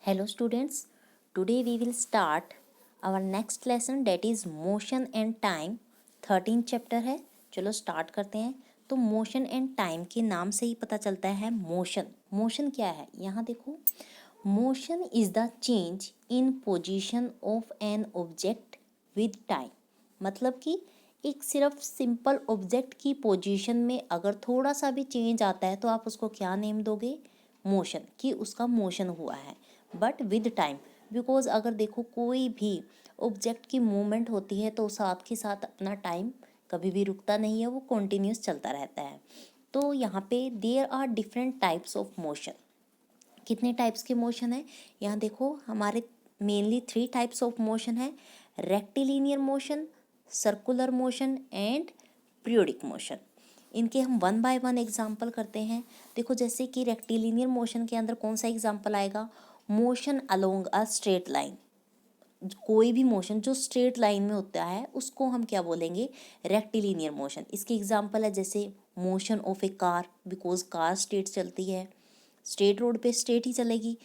Hello students, today we will start our next lesson that is motion and time 13 chapter है। चलो start करते हैं। तो motion and time के नाम से ही पता चलता है मोशन क्या है। यहाँ देखो, motion is the change in position of an object with time. मतलब कि एक सिर्फ सिंपल ऑब्जेक्ट की पोजीशन में अगर थोड़ा सा भी चेंज आता है तो आप उसको क्या नेम दोगे, मोशन, कि उसका मोशन हुआ है। बट विद टाइम, बिकॉज अगर देखो कोई भी ऑब्जेक्ट की मूवमेंट होती है तो साथ के साथ अपना टाइम कभी भी रुकता नहीं है, वो कॉन्टिन्यूस चलता रहता है। तो यहाँ पे there are different types of motion. कितने टाइप्स के मोशन है यहाँ देखो, हमारे मेनली 3 टाइप्स ऑफ मोशन है। Rectilinear motion, circular motion and periodic motion. इनके हम 1 बाय 1 एग्जाम्पल करते हैं। देखो जैसे कि रेक्टिलिनियर मोशन के अंदर कौन सा एग्जाम्पल आएगा, motion along a straight line. कोई भी मोशन जो स्ट्रेट लाइन में होता है उसको हम क्या बोलेंगे, रेक्टिलिनियर मोशन। इसके एग्जांपल है जैसे motion of A car, because car straight चलती है, स्ट्रेट रोड पे स्ट्रेट ही चलेगी।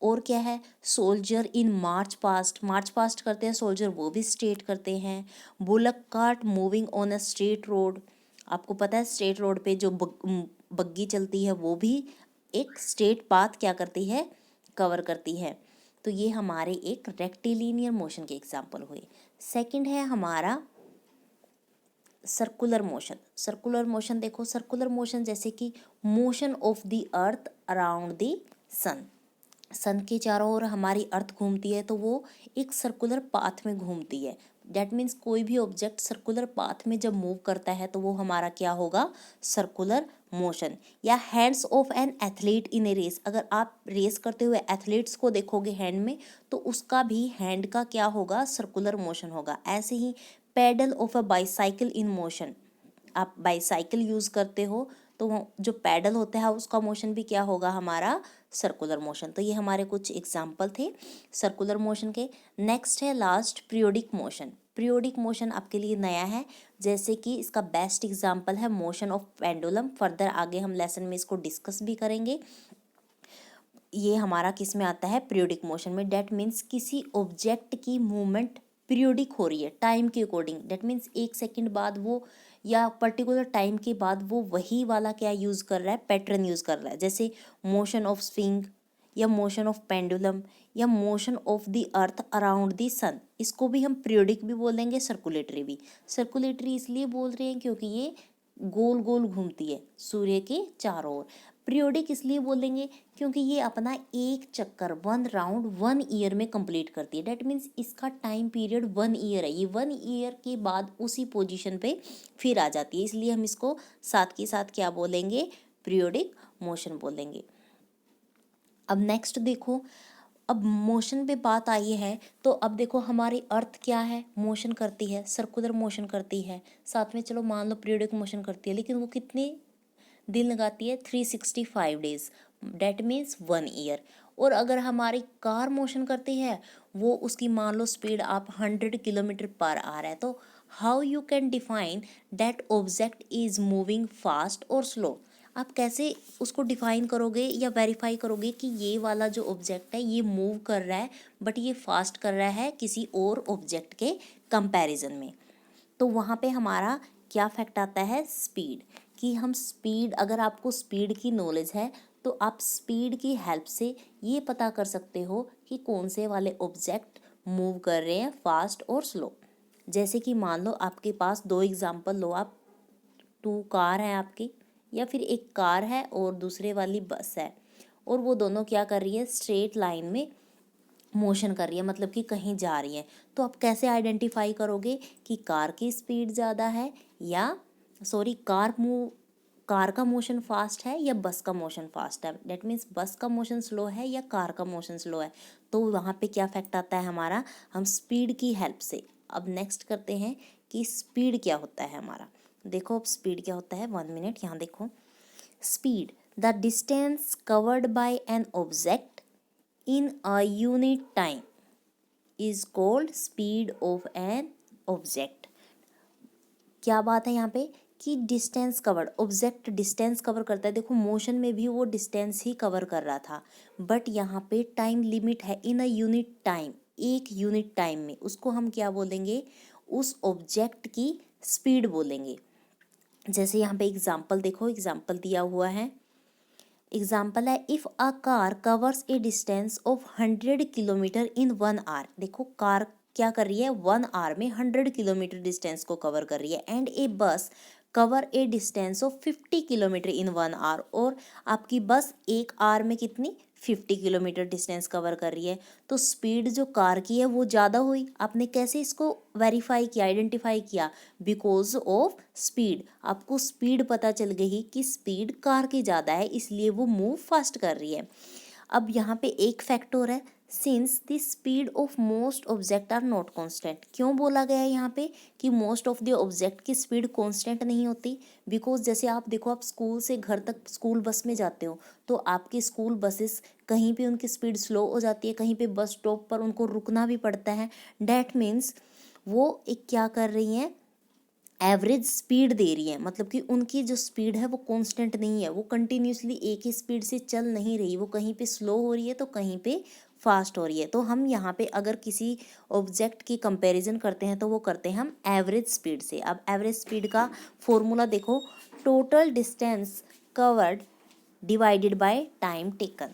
और क्या है, सोल्जर इन मार्च पास्ट करते हैं सोल्जर, वो भी स्ट्रेट करते हैं। Bullock cart moving on a straight road, आपको पता है स्ट्रेट रोड पे जो बग्गी चलती है वो भी एक स्ट्रेट पाथ क्या करती है, कवर करती है। तो ये हमारे एक रेक्टिलिनियर मोशन के एग्जाम्पल हुए। सेकंड है हमारा सर्कुलर मोशन। सर्कुलर मोशन देखो, सर्कुलर मोशन जैसे कि motion of the earth around the sun. Sun के चारों ओर हमारी अर्थ घूमती है तो वो एक सर्कुलर पाथ में घूमती है। दैट मीन्स कोई भी ऑब्जेक्ट सर्कुलर पाथ में जब मूव करता है तो वो हमारा क्या होगा, सर्कुलर मोशन। या hands of an athlete in a race, अगर आप रेस करते हुए एथलीट्स को देखोगे हैंड में तो उसका भी हैंड का क्या होगा, सर्कुलर मोशन होगा। ऐसे ही pedal of a bicycle in motion, आप बाईसाइकिल यूज़ करते हो तो जो पैडल होता है उसका मोशन भी क्या होगा, हमारा सर्कुलर मोशन। तो ये हमारे कुछ एग्जाम्पल थे सर्कुलर मोशन के। नेक्स्ट है last periodic motion. Periodic motion आपके लिए नया है, जैसे कि इसका बेस्ट एग्जाम्पल है मोशन ऑफ पेंडुलम। फर्दर आगे हम लेसन में इसको डिस्कस भी करेंगे। ये हमारा किस में आता है, पीरियोडिक मोशन में। डेट मीन्स किसी ऑब्जेक्ट की मूवमेंट पीरियोडिक हो रही है टाइम के अकॉर्डिंग। डेट मीन्स 1 सेकेंड बाद वो या पर्टिकुलर टाइम के बाद वो वही वाला क्या यूज़ कर रहा है, पैटर्न यूज़ कर रहा है। जैसे मोशन ऑफ स्विंग या मोशन ऑफ पेंडुलम या motion of the earth around the sun, इसको भी हम पीरियोडिक भी बोलेंगे, सर्कुलेटरी भी। सर्कुलेटरी इसलिए बोल रहे हैं क्योंकि ये गोल गोल घूमती है सूर्य के चारों ओर। पीरियोडिक इसलिए बोलेंगे क्योंकि ये अपना एक चक्कर 1 राउंड 1 ईयर में कंप्लीट करती है। डेट मीन्स इसका टाइम पीरियड 1 ईयर है। ये 1 ईयर के बाद उसी पोजीशन पे फिर आ जाती है, इसलिए हम इसको साथ के साथ क्या बोलेंगे, पीरियोडिक मोशन बोलेंगे। अब नेक्स्ट देखो, अब मोशन पे बात आई है तो अब देखो हमारी अर्थ क्या है, मोशन करती है, सर्कुलर मोशन करती है। साथ में चलो मान लो पीरियोडिक मोशन करती है, लेकिन वो कितने दिन लगाती है, 365 डेज। That means 1 year. और अगर हमारी कार मोशन करती है, वो उसकी मान लो स्पीड आप 100 किलोमीटर पर आ रहा है, तो how you can define that object is moving fast और स्लो। आप कैसे उसको डिफाइन करोगे या वेरीफाई करोगे कि ये वाला जो ऑब्जेक्ट है ये मूव कर रहा है बट ये फास्ट कर रहा है किसी और ऑब्जेक्ट के कंपैरिजन में। तो वहाँ पे हमारा क्या फैक्ट आता है, स्पीड। कि हम स्पीड, अगर आपको स्पीड की नॉलेज है तो आप स्पीड की हेल्प से ये पता कर सकते हो कि कौन से वाले ऑब्जेक्ट मूव कर रहे हैं फास्ट और स्लो। जैसे कि मान लो आपके पास 2 एग्जांपल लो आप, 2 कार हैं आपकी, या फिर एक कार है और दूसरे वाली बस है, और वो दोनों क्या कर रही है, स्ट्रेट लाइन में मोशन कर रही है, मतलब कि कहीं जा रही है। तो आप कैसे आइडेंटिफाई करोगे कि कार की स्पीड ज़्यादा है या कार का मोशन फास्ट है या बस का मोशन फास्ट है। डेट मीन्स बस का मोशन स्लो है या कार का मोशन स्लो है। तो वहाँ पे क्या फैक्ट आता है हमारा, हम स्पीड की हेल्प से। अब नेक्स्ट करते हैं कि स्पीड क्या होता है हमारा। देखो अब स्पीड क्या होता है, 1 मिनट, यहाँ देखो। Speed, the distance covered by an object in a unit time is called speed of an object। क्या बात है यहाँ पे कि distance covered, object distance cover करता है। देखो मोशन में भी वो डिस्टेंस ही कवर कर रहा था, बट यहाँ पे टाइम लिमिट है इन अ यूनिट टाइम, एक यूनिट टाइम में। उसको हम क्या बोलेंगे, उस ऑब्जेक्ट की स्पीड बोलेंगे। जैसे यहाँ पे एग्जाम्पल देखो, एग्जाम्पल दिया हुआ है, एग्जाम्पल है if a car covers a distance of 100 kilometre in 1 hour. देखो कार क्या कर रही है, 1 आवर में 100 किलोमीटर डिस्टेंस को कवर कर रही है। And a bus cover a distance of 50 kilometre in 1 hour, और आपकी बस 1 आवर में कितनी 50 किलोमीटर डिस्टेंस कवर कर रही है। तो स्पीड जो कार की है वो ज़्यादा हुई। आपने कैसे इसको वेरीफाई किया, आइडेंटिफाई किया, बिकॉज ऑफ स्पीड। आपको स्पीड पता चल गई कि स्पीड कार की ज़्यादा है, इसलिए वो मूव फास्ट कर रही है। अब यहाँ पे एक फैक्टर है, since the speed of most object are not constant. क्यों बोला गया है यहाँ पे कि मोस्ट ऑफ द ऑब्जेक्ट की स्पीड कांस्टेंट नहीं होती? बिकॉज जैसे आप देखो, आप स्कूल से घर तक स्कूल बस में जाते हो, तो आपकी स्कूल बसेस कहीं पे उनकी स्पीड स्लो हो जाती है, कहीं पे बस स्टॉप पर उनको रुकना भी पड़ता है। डैट मीन्स वो एक क्या कर रही हैं, एवरेज स्पीड दे रही है। मतलब कि उनकी जो स्पीड है वो कांस्टेंट नहीं है, वो कंटिन्यूसली एक ही स्पीड से चल नहीं रही, वो कहीं पे स्लो हो रही है तो कहीं पे फास्ट हो रही है। तो हम यहाँ पे अगर किसी ऑब्जेक्ट की कंपैरिजन करते हैं तो वो करते हैं हम एवरेज स्पीड से। अब एवरेज स्पीड का फॉर्मूला देखो, total distance covered divided by time taken.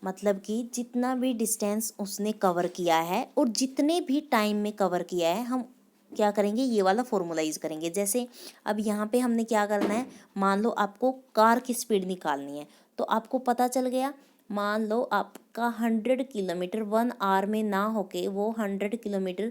मतलब कि जितना भी डिस्टेंस उसने कवर किया है और जितने भी टाइम में कवर किया है, हम क्या करेंगे, ये वाला फॉर्मूला यूज़ करेंगे। जैसे अब यहाँ पे हमने क्या करना है, मान लो आपको कार की स्पीड निकालनी है, तो आपको पता चल गया, मान लो आपका 100 किलोमीटर 1 आवर में ना होके वो 100 किलोमीटर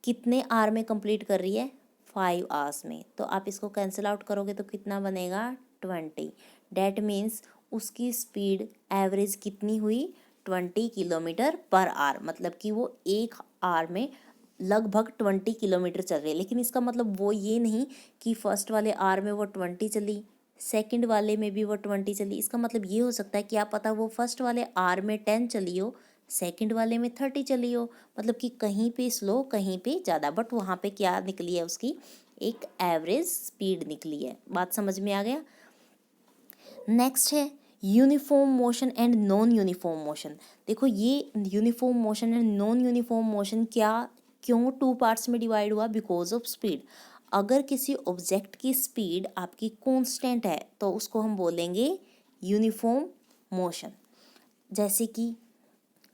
कितने आवर में कंप्लीट कर रही है, 5 आवर्स में। तो आप इसको कैंसिल आउट करोगे तो कितना बनेगा, 20। डैट मीन्स उसकी स्पीड एवरेज कितनी हुई, 20 किलोमीटर पर आवर। मतलब कि वो 1 आवर में लगभग 20 किलोमीटर चल रही है। लेकिन इसका मतलब वो ये नहीं कि फर्स्ट वाले आवर में वो 20 चली, सेकंड वाले में भी वो 20 चली। इसका मतलब ये हो सकता है कि आप पता वो फर्स्ट वाले आवर में 10 चली हो, सेकंड वाले में 30 चली हो। मतलब कि कहीं पे स्लो कहीं पे ज़्यादा, बट वहाँ पे क्या निकली है, उसकी एक एवरेज स्पीड निकली है। बात समझ में आ गया? नेक्स्ट है uniform motion and non uniform motion. देखो ये uniform motion and non uniform motion क्यों 2 पार्ट्स में डिवाइड हुआ, बिकॉज ऑफ स्पीड। अगर किसी ऑब्जेक्ट की स्पीड आपकी कांस्टेंट है तो उसको हम बोलेंगे यूनिफॉर्म मोशन। जैसे कि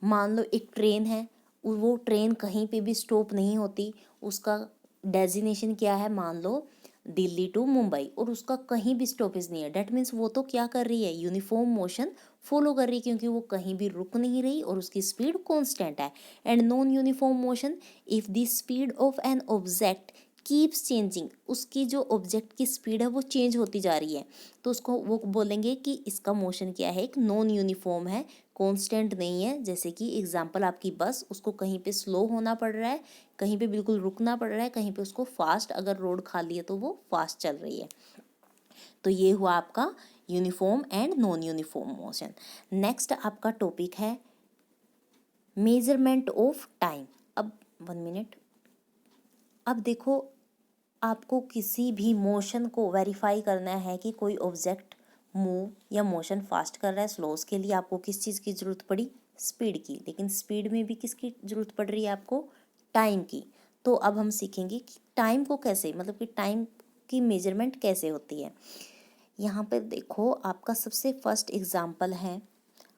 मान लो एक ट्रेन है, वो ट्रेन कहीं पे भी स्टॉप नहीं होती, उसका डेजिनेशन क्या है, मान लो दिल्ली टू मुंबई, और उसका कहीं भी स्टॉपेज नहीं है। डैट मीन्स वो तो क्या कर रही है, यूनिफॉर्म मोशन फॉलो कर रही है, क्योंकि वो कहीं भी रुक नहीं रही और उसकी स्पीड कांस्टेंट है। And non uniform motion, if the speed of an object keeps changing, उसकी जो ऑब्जेक्ट की स्पीड है वो चेंज होती जा रही है, तो उसको वो बोलेंगे कि इसका मोशन क्या है, एक नॉन यूनिफॉर्म है, कांस्टेंट नहीं है। जैसे कि एग्जांपल आपकी बस, उसको कहीं पे स्लो होना पड़ रहा है, कहीं पे बिल्कुल रुकना पड़ रहा है, कहीं पे उसको फास्ट, अगर रोड खाली है तो वो फास्ट चल रही है। तो ये हुआ आपका uniform and non uniform motion. Next आपका टॉपिक है मेजरमेंट ऑफ टाइम। अब 1 मिनट। अब देखो, आपको किसी भी मोशन को वेरीफाई करना है कि कोई ऑब्जेक्ट मूव या मोशन फास्ट कर रहा है, स्लो, उसके लिए आपको किस चीज़ की ज़रूरत पड़ी, स्पीड की। लेकिन स्पीड में भी किसकी ज़रूरत पड़ रही है आपको, टाइम की। तो अब हम सीखेंगे कि टाइम को कैसे, मतलब कि टाइम की मेजरमेंट कैसे होती है। यहाँ पर देखो, आपका सबसे फर्स्ट एग्जाम्पल है,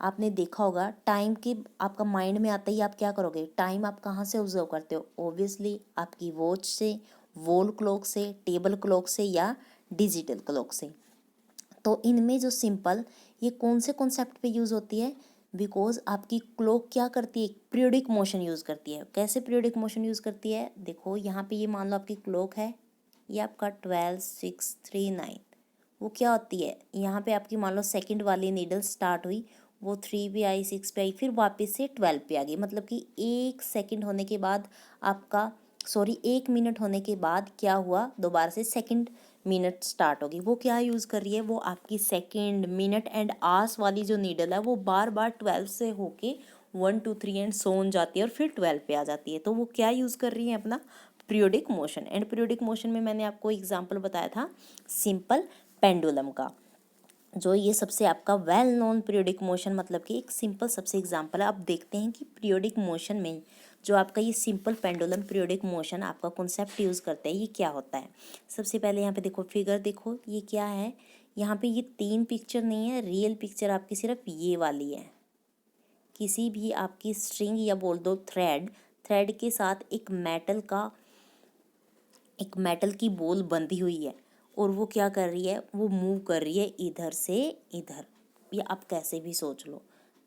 आपने देखा होगा टाइम की, आपका माइंड में आता ही आप क्या करोगे, टाइम आप कहाँ से ऑब्जर्व करते हो, ऑब्वियसली आपकी वॉच से, वॉल क्लॉक से, टेबल क्लॉक से, या डिजिटल क्लॉक से। तो इनमें जो सिंपल, ये कौन से कॉन्सेप्ट पे यूज़ होती है, बिकॉज आपकी क्लॉक क्या करती है, पीरियोडिक मोशन यूज़ करती है। कैसे पीरियोडिक मोशन यूज़ करती है, देखो यहाँ पे ये मान लो आपकी क्लॉक है, ये आपका 12 6 3 9। वो क्या होती है, यहाँ पे आपकी मान लो सेकंड वाली नीडल स्टार्ट हुई, वो 3 पे आई, 6 पे आई, फिर वापस से 12 पे आ गई। मतलब कि 1 सेकंड होने के बाद आपका, सॉरी 1 मिनट होने के बाद क्या हुआ, दोबारा से सेकंड मिनट स्टार्ट होगी। वो क्या यूज़ कर रही है, वो आपकी सेकंड, मिनट एंड आवर्स वाली जो नीडल है वो बार बार 12 से होके 1 2 3 एंड सो ऑन जाती है और फिर 12 पे आ जाती है। तो वो क्या यूज़ कर रही है, अपना periodic motion. And periodic motion में मैंने आपको एग्जांपल बताया था सिंपल पेंडुलम का, जो ये सबसे आपका वेल नोन पीरियोडिक मोशन मतलब कि एक सिंपल सबसे एग्जांपल है। अब देखते हैं कि पीरियोडिक मोशन में जो आपका ये सिंपल पेंडुलम पीरियोडिक मोशन आपका कॉन्सेप्ट यूज़ करते हैं, ये क्या होता है। सबसे पहले यहाँ पे देखो फिगर, देखो ये क्या है, यहाँ पे ये 3 पिक्चर नहीं है, रियल पिक्चर आपकी सिर्फ ये वाली है। किसी भी आपकी स्ट्रिंग या बोल दो थ्रेड, थ्रेड के साथ एक मेटल की बॉल बंधी हुई है और वो क्या कर रही है, वो मूव कर रही है इधर से इधर, या आप कैसे भी सोच लो।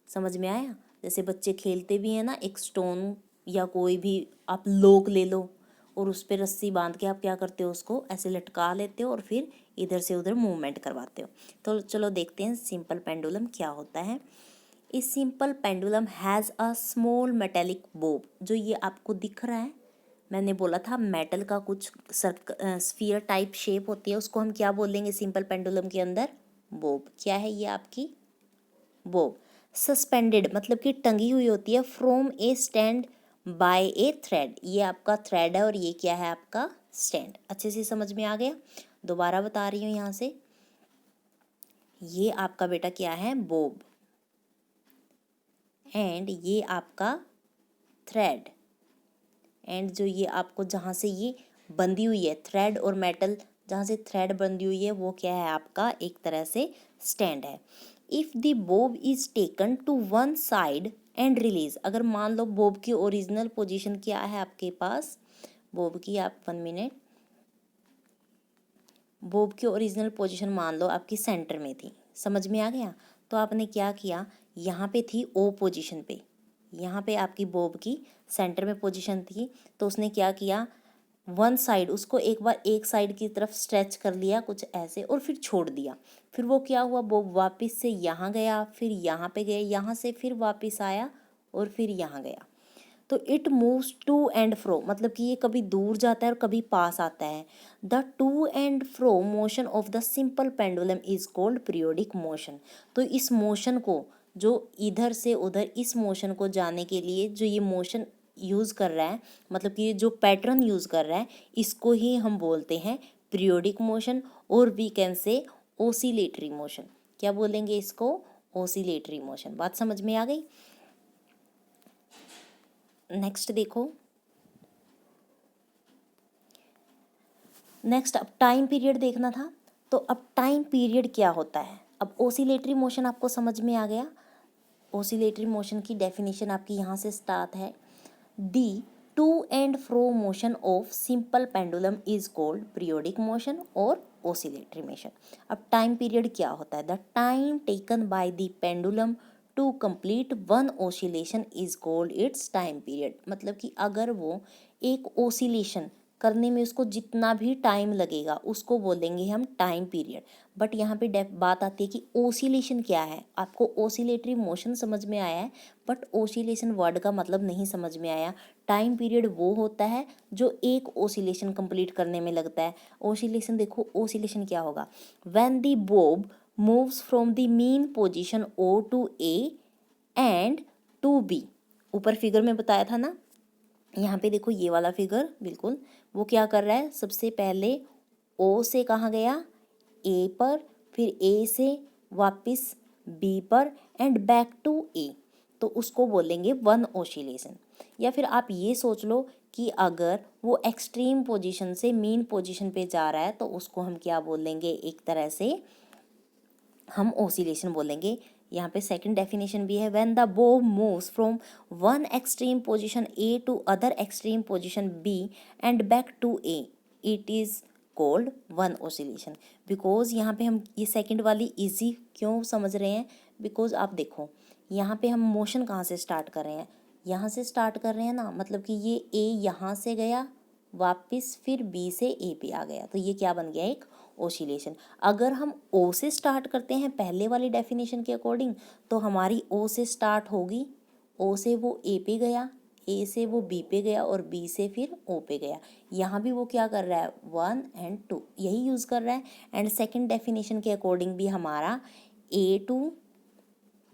समझ में आया। जैसे बच्चे खेलते भी हैं ना, एक स्टोन या कोई भी आप लॉक ले लो और उस पर रस्सी बांध के आप क्या करते हो, उसको ऐसे लटका लेते हो और फिर इधर से उधर मूवमेंट करवाते हो। तो चलो देखते हैं सिंपल पेंडुलम क्या होता है। इस simple pendulum has a small metallic Bob, जो ये आपको दिख रहा है, मैंने बोला था मेटल का कुछ स्फीयर टाइप शेप होती है, उसको हम क्या बोलेंगे सिंपल पेंडुलम के अंदर, बोब। क्या है ये आपकी बोब। सस्पेंडेड मतलब कि टंगी हुई होती है, from A stand by A thread, ये आपका थ्रेड है और ये क्या है आपका स्टैंड। अच्छे से समझ में आ गया। दोबारा बता रही हूँ यहाँ से, ये आपका बेटा क्या है, बोब, एंड ये आपका थ्रेड, एंड जो ये आपको जहाँ से ये बंधी हुई है थ्रेड और मेटल, जहाँ से थ्रेड बंधी हुई है वो क्या है आपका एक तरह से स्टैंड है। If the bob is taken to one side and release, अगर मान लो बोब की ओरिजिनल पोजीशन क्या है आपके पास, बोब की आप 1 मिनट, बोब की ओरिजिनल पोजीशन मान लो आपकी सेंटर में थी। समझ में आ गया। तो आपने क्या किया, यहाँ पे थी ओ पोजीशन पे, यहाँ पे आपकी बोब की सेंटर में पोजीशन थी, तो उसने क्या किया, वन साइड उसको एक बार एक साइड की तरफ स्ट्रेच कर लिया कुछ ऐसे और फिर छोड़ दिया। फिर वो क्या हुआ, बोब वापस से यहाँ गया, फिर यहाँ पे गए, यहाँ से फिर वापस आया और फिर यहाँ गया। तो it moves to and fro, मतलब कि ये कभी दूर जाता है और कभी पास आता है। The two and fro motion of the simple pendulum is called periodic motion. तो इस मोशन को, जो इधर से उधर इस मोशन को जाने के लिए जो ये मोशन यूज़ कर रहा है, मतलब कि ये जो पैटर्न यूज़ कर रहा है, इसको ही हम बोलते हैं पीरियोडिक मोशन, और we can say oscillatory motion. क्या बोलेंगे इसको, ओसिलेटरी मोशन। बात समझ में आ गई। नेक्स्ट देखो, नेक्स्ट अब टाइम पीरियड देखना था। तो अब टाइम पीरियड क्या होता है, अब ओसिलेटरी मोशन आपको समझ में आ गया। ओसिलेटरी मोशन की डेफिनेशन आपकी यहाँ से स्टार्ट है, the to and fro motion of simple pendulum is called periodic motion और ओसिलेटरी मोशन। अब टाइम पीरियड क्या होता है, the time taken by the pendulum to complete one oscillation is called its time period. मतलब कि अगर वो एक ओसिलेशन करने में उसको जितना भी टाइम लगेगा उसको बोलेंगे हम टाइम पीरियड। बट यहाँ पे बात आती है कि ओसिलेशन क्या है। आपको ओसिलेटरी मोशन समझ में आया है, बट ओसिलेशन वर्ड का मतलब नहीं समझ में आया। टाइम पीरियड वो होता है जो एक ओसिलेशन कंप्लीट करने में लगता है। ओसिलेशन देखो, ओसिलेशन क्या होगा, when the bob moves from the mean position O to A and to B. ऊपर फिगर में बताया था ना, यहाँ पे देखो ये वाला फिगर बिल्कुल, वो क्या कर रहा है, सबसे पहले ओ से कहाँ गया, ए पर, फिर ए से वापस बी पर एंड बैक टू ए, तो उसको बोलेंगे वन ओसिलेशन। या फिर आप ये सोच लो कि अगर वो एक्सट्रीम पोजीशन से मीन पोजीशन पे जा रहा है तो उसको हम क्या बोलेंगे, एक तरह से हम ओसिलेशन बोलेंगे। यहाँ पे सेकंड डेफिनेशन भी है, when the bob moves from one extreme position A to other extreme position B and back to A, it is called one oscillation. Because यहाँ पे हम ये सेकंड वाली इजी क्यों समझ रहे हैं, बिकॉज आप देखो यहाँ पे हम मोशन कहाँ से स्टार्ट कर रहे हैं, यहाँ से स्टार्ट कर रहे हैं ना, मतलब कि ये ए यहाँ से गया वापस, फिर बी से ए पे आ गया, तो ये क्या बन गया, एक ओसिलेशन। अगर हम ओ से स्टार्ट करते हैं पहले वाली डेफिनेशन के अकॉर्डिंग, तो हमारी ओ से स्टार्ट होगी, ओ से वो ए पे गया, ए से वो बी पे गया और बी से फिर ओ पे गया। यहाँ भी वो क्या कर रहा है, 1 एंड 2 यही यूज़ कर रहा है। एंड सेकंड डेफिनेशन के अकॉर्डिंग भी हमारा A to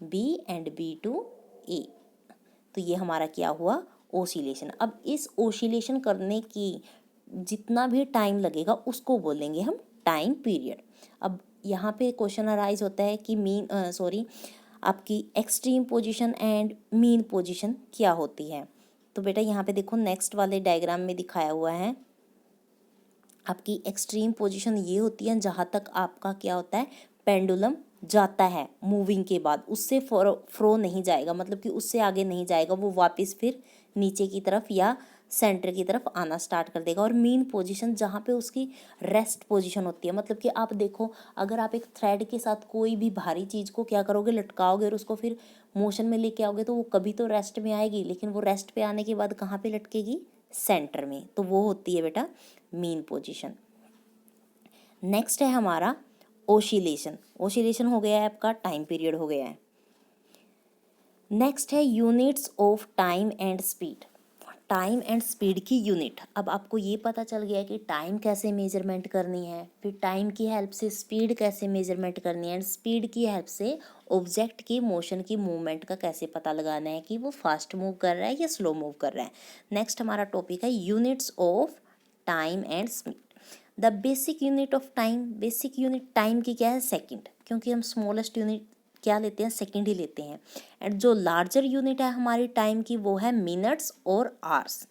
B and B to A, तो ये हमारा क्या हुआ, ओसिलेशन। अब इस ओसिलेशन करने की जितना भी टाइम लगेगा उसको बोलेंगे हम टाइम पीरियड। अब यहाँ पे क्वेश्चन अराइज होता है कि आपकी extreme position and mean position क्या होती है। तो बेटा यहाँ पे देखो नेक्स्ट वाले डायग्राम में दिखाया हुआ है, आपकी एक्सट्रीम पोजीशन ये होती है जहाँ तक आपका क्या होता है, पेंडुलम जाता है मूविंग के बाद, उससे फ्रो नहीं जाएगा, मतलब कि उससे आगे नहीं जाएगा, वो वापस फिर नीचे की तरफ या सेंटर की तरफ आना स्टार्ट कर देगा। और मीन पोजीशन जहाँ पे उसकी रेस्ट पोजीशन होती है, मतलब कि आप देखो अगर आप एक थ्रेड के साथ कोई भी भारी चीज़ को क्या करोगे, लटकाओगे और उसको फिर मोशन में लेके आओगे तो वो कभी तो रेस्ट में आएगी, लेकिन वो रेस्ट पे आने के बाद कहाँ पे लटकेगी, सेंटर में। तो वो होती है बेटा मीन पोजीशन। नेक्स्ट है हमारा ओसिलेशन। ओसिलेशन हो गया है आपका, टाइम पीरियड हो गया है। नेक्स्ट है units of time and speed. Time and speed की यूनिट। अब आपको ये पता चल गया कि टाइम कैसे मेजरमेंट करनी है, फिर टाइम की हेल्प से स्पीड कैसे मेजरमेंट करनी है, एंड स्पीड की हेल्प से ऑब्जेक्ट की मोशन की मूवमेंट का कैसे पता लगाना है कि वो फास्ट मूव कर रहा है या स्लो मूव कर रहा है। नेक्स्ट हमारा टॉपिक है units of time and speed. The basic unit of time, basic unit time की क्या है, सेकंड, क्योंकि हम स्मॉलेस्ट यूनिट क्या लेते हैं, सेकंड ही लेते हैं। एंड जो लार्जर यूनिट है हमारी टाइम की वो है मिनट्स और आवर्स।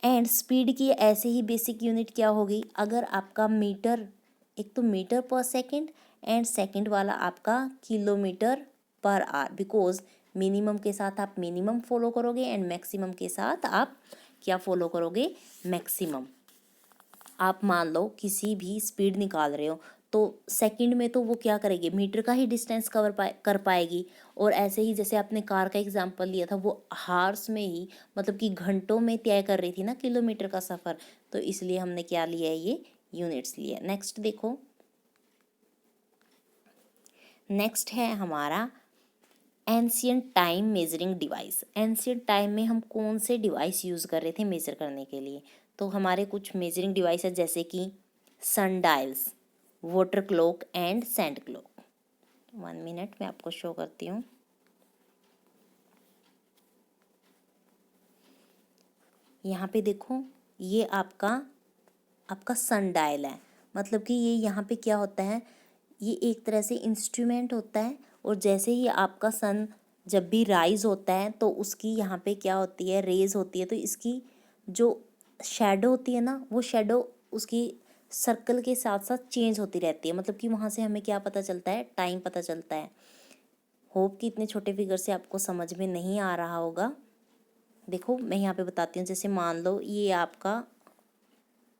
एंड स्पीड की ऐसे ही बेसिक यूनिट क्या होगी, अगर आपका मीटर, एक तो मीटर पर सेकंड एंड सेकंड वाला आपका kilometre per hour, because minimum के साथ आप मिनिमम फॉलो करोगे एंड मैक्सिमम के साथ आप क्या फॉलो करोगे, मैक्सिमम। आप मान लो किसी भी स्पीड निकाल रहे हो तो सेकंड में तो वो क्या करेगी, मीटर का ही डिस्टेंस कर पाएगी। और ऐसे ही जैसे आपने कार का एग्जांपल लिया था, वो हार्स में ही मतलब कि घंटों में तय कर रही थी ना किलोमीटर का सफ़र, तो इसलिए हमने क्या लिया है, ये यूनिट्स लिया। नेक्स्ट देखो, नेक्स्ट है हमारा ancient time measuring device. Ancient time में हम कौन से डिवाइस यूज़ कर रहे थे मेज़र करने के लिए, तो हमारे कुछ मेजरिंग डिवाइस है जैसे कि sun dials, water clock and sand clock. 1 minute मैं आपको शो करती हूँ। यहाँ पे देखो ये आपका सन डायल है, मतलब कि ये यहाँ पे क्या होता है, ये एक तरह से इंस्ट्रूमेंट होता है। और जैसे ही आपका सन जब भी राइज होता है तो उसकी यहाँ पे क्या होती है, रेज होती है, तो इसकी जो शैडो होती है ना, वो शैडो उसकी सर्कल के साथ साथ चेंज होती रहती है, मतलब कि वहाँ से हमें क्या पता चलता है, टाइम पता चलता है। होप कि इतने छोटे फिगर से आपको समझ में नहीं आ रहा होगा। देखो मैं यहाँ पे बताती हूँ, जैसे मान लो ये आपका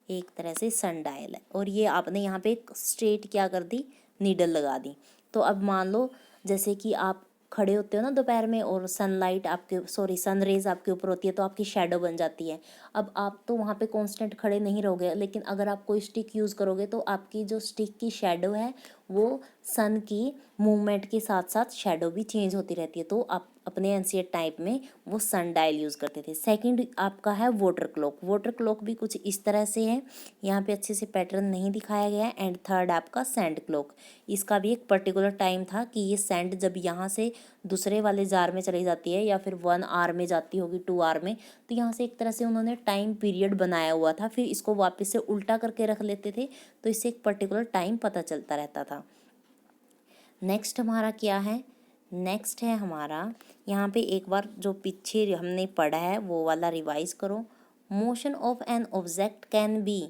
एक तरह से सन डायल है और ये आपने यहाँ पे एक स्ट्रेट क्या कर दी, नीडल लगा दी। तो अब मान लो जैसे कि आप खड़े होते हो ना दोपहर में और सनलाइट आपके सन रेज आपके ऊपर होती है तो आपकी शैडो बन जाती है। अब आप तो वहाँ पे कांस्टेंट खड़े नहीं रहोगे, लेकिन अगर आप कोई स्टिक यूज़ करोगे तो आपकी जो स्टिक की शैडो है वो सन की मूवमेंट के साथ साथ शैडो भी चेंज होती रहती है। तो आप अपने एंशिएंट टाइप में वो सन डायल यूज़ करते थे। सेकंड आपका है वाटर क्लॉक। वाटर क्लॉक भी कुछ इस तरह से है, यहाँ पे अच्छे से पैटर्न नहीं दिखाया गया है। एंड थर्ड आपका सैंड क्लॉक, इसका भी एक पर्टिकुलर टाइम था कि ये सैंड जब यहाँ से दूसरे वाले जार में चली जाती है या फिर 1 आवर में जाती होगी, 2 आवर में, तो यहाँ से एक तरह से उन्होंने टाइम पीरियड बनाया हुआ था, फिर इसको वापस से उल्टा करके रख लेते थे, तो इससे एक पर्टिकुलर टाइम पता चलता रहता था। नेक्स्ट हमारा क्या है, नेक्स्ट है हमारा, यहाँ पे एक बार जो पीछे हमने पढ़ा है वो वाला रिवाइज करो। Motion of an object can be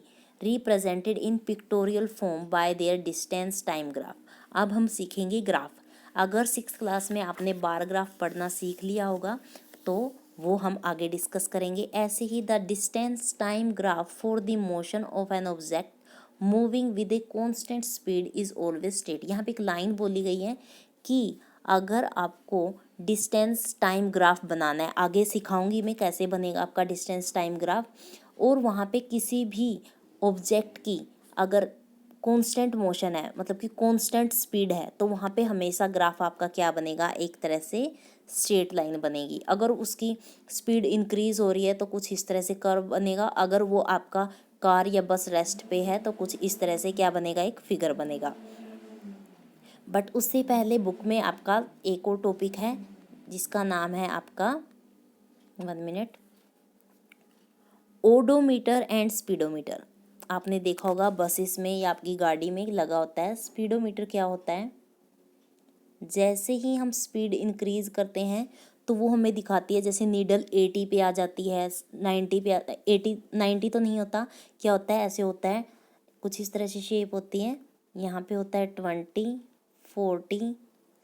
represented in pictorial form by their distance time graph. अब हम सीखेंगे ग्राफ। अगर 6th क्लास में आपने बार ग्राफ पढ़ना सीख लिया होगा तो वो हम आगे डिस्कस करेंगे। ऐसे ही the distance time graph for the motion of an object moving with a constant speed is always straight. यहाँ पे एक लाइन बोली गई है कि अगर आपको डिस्टेंस टाइम ग्राफ बनाना है, आगे सिखाऊंगी मैं कैसे बनेगा आपका डिस्टेंस टाइम ग्राफ, और वहाँ पे किसी भी ऑब्जेक्ट की अगर कांस्टेंट मोशन है मतलब कि कांस्टेंट स्पीड है तो वहाँ पे हमेशा ग्राफ आपका क्या बनेगा, एक तरह से स्ट्रेट लाइन बनेगी। अगर उसकी स्पीड इंक्रीज हो रही है तो कुछ इस तरह से कर्व बनेगा। अगर वो आपका कार या बस रेस्ट पे है तो कुछ इस तरह से क्या बनेगा, एक फिगर बनेगा। बट उससे पहले बुक में आपका एक और टॉपिक है जिसका नाम है आपका 1 मिनट, ओडोमीटर एंड स्पीडोमीटर, आपने देखा होगा बसेस में या आपकी गाड़ी में लगा होता है। स्पीडोमीटर क्या होता है, जैसे ही हम स्पीड इंक्रीज करते हैं तो वो हमें दिखाती है, जैसे नीडल 80 पे आ जाती है, 90 पे 80 90 तो नहीं होता, क्या होता है, ऐसे होता है, कुछ इस तरह से शेप होती है। यहाँ पे होता है 20, 40,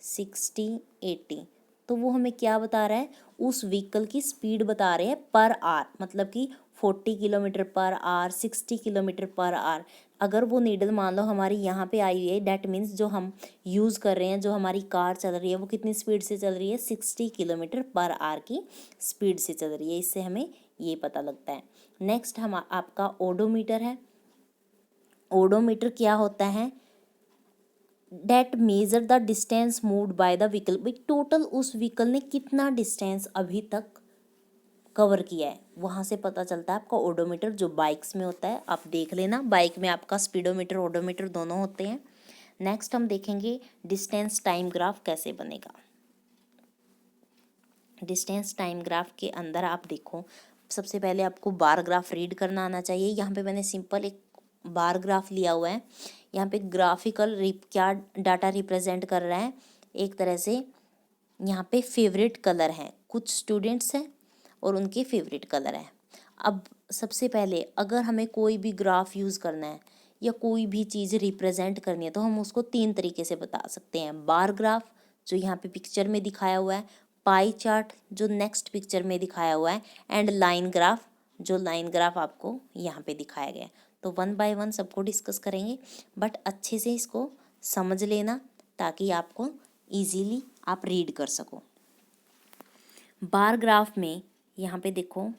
60, 80। तो वो हमें क्या बता रहा है, उस व्हीकल की स्पीड बता रहे हैं पर आवर, मतलब कि 40 kilometre per hour, 60 kilometre per hour. अगर वो नीडल मान लो हमारी यहाँ पे आई हुई है, डैट मीन्स जो हम यूज़ कर रहे हैं, जो हमारी कार चल रही है, वो कितनी स्पीड से चल रही है, 60 किलोमीटर पर आवर की स्पीड से चल रही है। इससे हमें ये पता लगता है। नेक्स्ट हम आपका ओडोमीटर है। ओडोमीटर क्या होता है, that measure the distance moved by the vehicle, भाई टोटल उस व्हीकल ने कितना डिस्टेंस अभी तक कवर किया है, वहाँ से पता चलता है आपका ओडोमीटर, जो बाइक्स में होता है। आप देख लेना, बाइक में आपका स्पीडोमीटर ओडोमीटर दोनों होते हैं। नेक्स्ट हम देखेंगे डिस्टेंस टाइम ग्राफ कैसे बनेगा। डिस्टेंस टाइम ग्राफ के अंदर आप देखो, सबसे पहले आपको बार ग्राफ रीड करना आना चाहिए। यहाँ पे मैंने सिंपल एक बार ग्राफ लिया हुआ है। यहाँ पे ग्राफिकल क्या डाटा रिप्रेजेंट कर रहा है, एक तरह से यहाँ पे फेवरेट कलर हैं, कुछ स्टूडेंट्स हैं और उनके फेवरेट कलर हैं। अब सबसे पहले अगर हमें कोई भी ग्राफ यूज़ करना है या कोई भी चीज़ रिप्रेजेंट करनी है तो हम उसको 3 तरीके से बता सकते हैं। बार ग्राफ जो यहाँ पे पिक्चर में दिखाया हुआ है, पाई चार्ट जो नेक्स्ट पिक्चर में दिखाया हुआ है, एंड लाइन ग्राफ जो लाइन ग्राफ आपको यहाँ पे दिखाया गया है। तो 1 बाय 1 सबको डिस्कस करेंगे, बट अच्छे से इसको समझ लेना ताकि आपको ईजीली आप रीड कर सको। बार ग्राफ में यहाँ पे देखो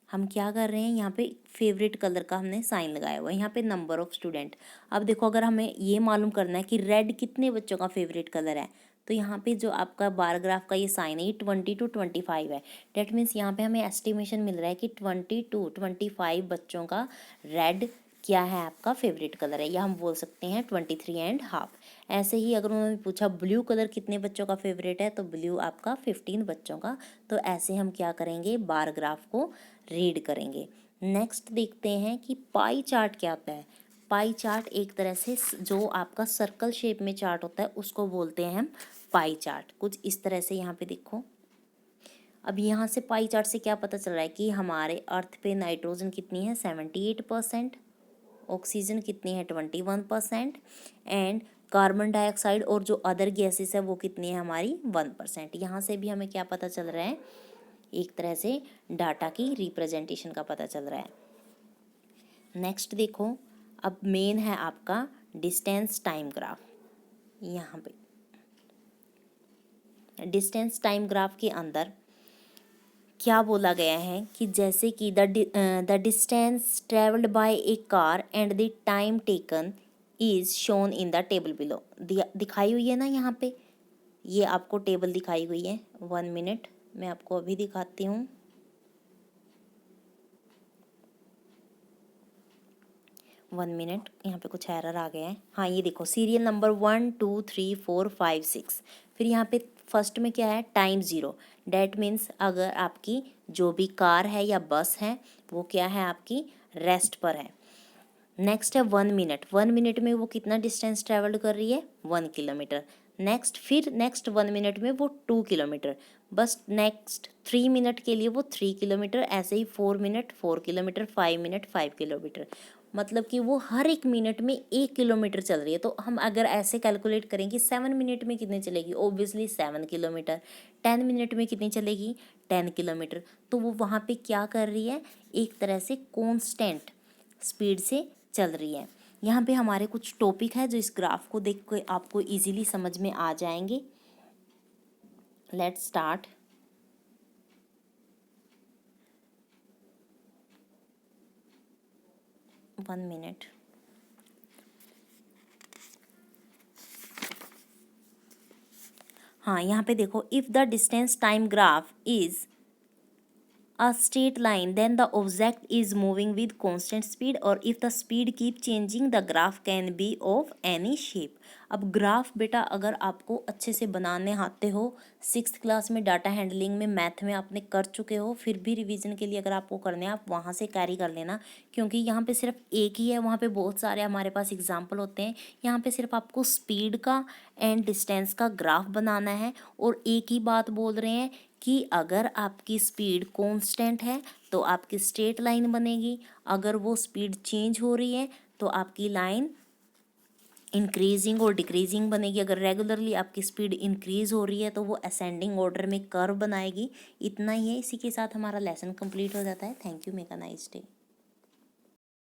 हम क्या कर रहे हैं, यहाँ पे फेवरेट कलर का हमने साइन लगाया हुआ है, यहाँ पे नंबर ऑफ स्टूडेंट। अब देखो अगर हमें ये मालूम करना है कि रेड कितने बच्चों का फेवरेट कलर है, तो यहाँ पे जो आपका बार ग्राफ का ये साइन है, ये 20 to 25 है। डेट मीन्स यहाँ पे हमें एस्टिमेशन मिल रहा है कि 20 to 25 बच्चों का रेड क्या है, आपका फेवरेट कलर है, या हम बोल सकते हैं 23.5। ऐसे ही अगर उन्होंने पूछा ब्लू कलर कितने बच्चों का फेवरेट है, तो ब्लू आपका 15 बच्चों का। तो ऐसे हम क्या करेंगे, बार ग्राफ को रीड करेंगे। नेक्स्ट देखते हैं कि पाई चार्ट क्या होता है। पाई चार्ट एक तरह से जो आपका सर्कल शेप में चार्ट होता है उसको बोलते हैं हम पाई चार्ट। कुछ इस तरह से यहाँ पे देखो, अब यहाँ से पाई चार्ट से क्या पता चल रहा है कि हमारे अर्थ पे नाइट्रोजन कितनी है, 78%, ऑक्सीजन कितनी है, 21%, एंड कार्बन डाइऑक्साइड और जो अदर गैसेस है वो कितनी है हमारी, 1%। यहाँ से भी हमें क्या पता चल रहा है, एक तरह से डाटा की रिप्रेजेंटेशन का पता चल रहा है। नेक्स्ट देखो, अब मेन है आपका डिस्टेंस टाइम ग्राफ। यहाँ पे डिस्टेंस टाइम ग्राफ के अंदर क्या बोला गया है कि जैसे कि the distance travelled by A car and the time taken is shown in the table below. दिखाई हुई है ना यहाँ पे, ये आपको टेबल दिखाई हुई है। 1 मिनट मैं आपको अभी दिखाती हूँ। 1 मिनट, यहाँ पे कुछ एरर आ गया है। हाँ ये देखो, सीरियल नंबर 1 2 3 4 5 6, फिर यहाँ पे फर्स्ट में क्या है, टाइम 0। डैट मीन्स अगर आपकी जो भी कार है या बस है वो क्या है, आपकी रेस्ट पर है। नेक्स्ट है 1 मिनट, 1 मिनट में वो कितना डिस्टेंस ट्रेवल कर रही है, 1 किलोमीटर। नेक्स्ट फिर नेक्स्ट 1 मिनट में वो 2 किलोमीटर, बस नेक्स्ट 3 मिनट के लिए वो 3 किलोमीटर, ऐसे ही 4 मिनट 4 किलोमीटर, 5 मिनट 5 किलोमीटर, मतलब कि वो हर एक मिनट में 1 किलोमीटर चल रही है। तो हम अगर ऐसे कैलकुलेट करें कि 7 मिनट में कितनी चलेगी, ओब्वियसली 7 किलोमीटर। 10 मिनट में कितनी चलेगी, 10 किलोमीटर। तो वो वहाँ पे क्या कर रही है, एक तरह से कॉन्स्टेंट स्पीड से चल रही है। यहाँ पे हमारे कुछ टॉपिक है जो इस ग्राफ को देख के आपको इजीली समझ में आ जाएंगे। Let's start. One minute. हाँ यहाँ पे देखो, if the distance time graph is a straight line then the object is moving with constant speed, or if the speed keep changing the graph can be of any shape। अब graph बेटा अगर आपको अच्छे से बनाने आते हो, 6th class में डाटा हैंडलिंग में मैथ में आपने कर चुके हो, फिर भी रिवीजन के लिए अगर आपको करने हैं आप वहाँ से कैरी कर लेना, क्योंकि यहाँ पे सिर्फ एक ही है, वहाँ पे बहुत सारे हमारे पास एग्जाम्पल होते हैं। यहाँ पे सिर्फ आपको स्पीड का एंड डिस्टेंस का ग्राफ बनाना है, और एक ही बात बोल रहे हैं कि अगर आपकी स्पीड कांस्टेंट है तो आपकी स्ट्रेट लाइन बनेगी, अगर वो स्पीड चेंज हो रही है तो आपकी लाइन इंक्रीजिंग और डिक्रीजिंग बनेगी। अगर रेगुलरली आपकी स्पीड इंक्रीज हो रही है तो वो असेंडिंग ऑर्डर में कर्व बनाएगी। इतना ही है, इसी के साथ हमारा लेसन कंप्लीट हो जाता है। Thank you, make a nice day.